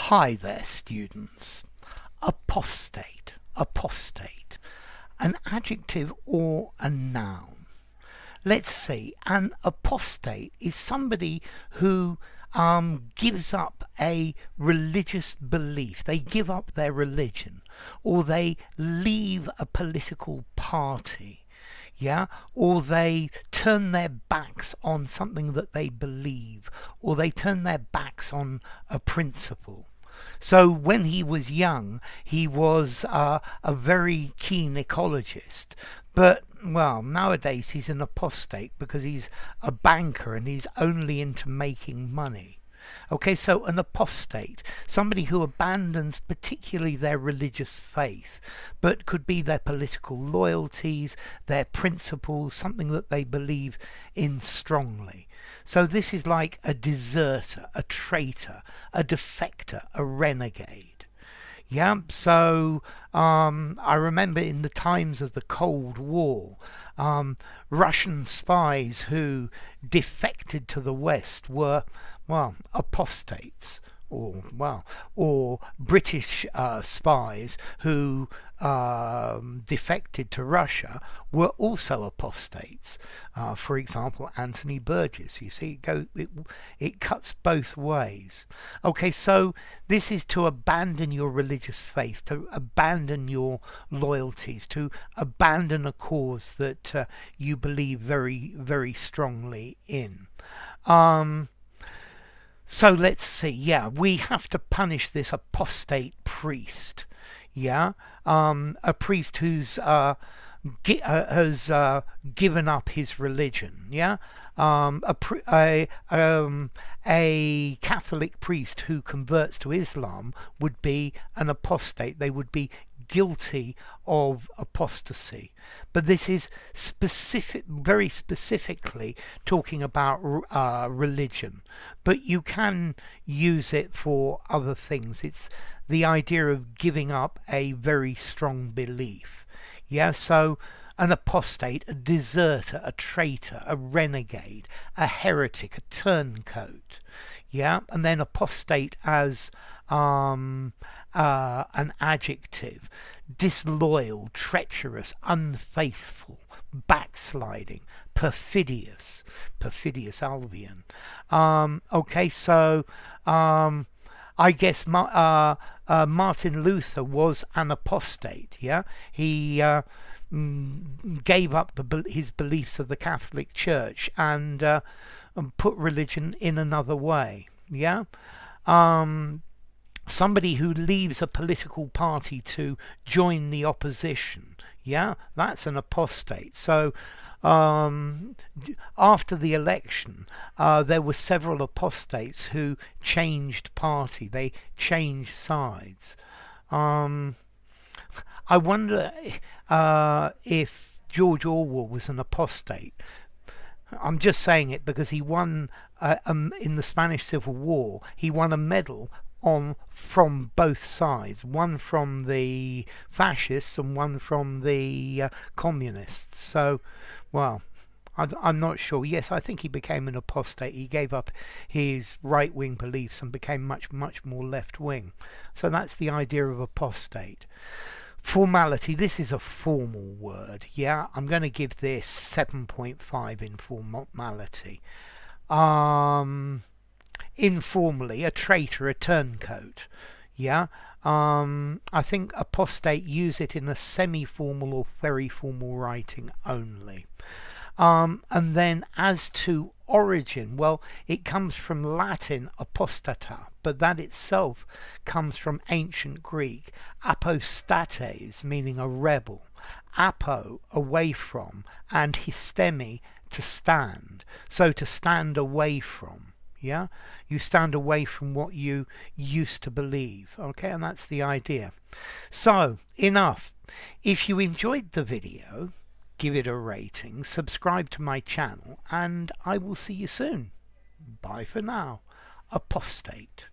Hi there, students. Apostate, apostate, an adjective or a noun. Let's see, an apostate is somebody who gives up a religious belief. They give up their religion, or they leave a political party. Yeah, or they turn their backs on something that they believe, or they turn their backs on a principle. So when he was young, he was a very keen ecologist. But, well, nowadays he's an apostate because he's a banker and he's only into making money. Okay, so an apostate, somebody who abandons particularly their religious faith, but could be their political loyalties, their principles, something that they believe in strongly. So this is like a deserter, a traitor, a defector, a renegade. Yeah, so I remember in the times of the Cold War, Russian spies who defected to the West were, well, apostates, or British spies who defected to Russia were also apostates. For example, Anthony Burgess. You see, it cuts both ways. Okay, so this is to abandon your religious faith, to abandon your loyalties, to abandon a cause that you believe very, very strongly in. So let's see, yeah, we have to punish this apostate priest, yeah, a priest who's has given up his religion, yeah, a Catholic priest who converts to Islam would be an apostate. They would be guilty of apostasy. But this is specific, very specifically talking about religion. But you can use it for other things. It's the idea of giving up a very strong belief. Yeah, so an apostate, a deserter, a traitor, a renegade, a heretic, a turncoat. Yeah, and then apostate as an adjective: disloyal, treacherous, unfaithful, backsliding, perfidious Albion. Okay, so I guess Martin Luther was an apostate. Yeah, he gave up his beliefs of the Catholic Church and put religion in another way. Yeah. Somebody who leaves a political party to join the opposition, yeah, that's an apostate. So after the election, there were several apostates who changed party. They changed sides. I wonder if George Orwell was an apostate. I'm just saying it because he won in the Spanish Civil War. He won a medal from both sides, one from the fascists and one from the communists. So, well, I'm not sure. Yes, I think he became an apostate. He gave up his right-wing beliefs and became much more left-wing. So that's the idea of apostate. Formality, this is a formal word. Yeah, I'm going to give this 7.5 in formality. Informally, a traitor, a turncoat. Yeah, I think apostate use it in a semi-formal or very formal writing only. And then as to origin, well, it comes from Latin apostata, but that itself comes from ancient Greek apostates, meaning a rebel, apo, away from, and histemi, to stand. So to stand away from. Yeah, you stand away from what you used to believe. Okay, and that's the idea. So enough. If you enjoyed the video, give it a rating, subscribe to my channel, and I will see you soon. Bye for now. Apostate.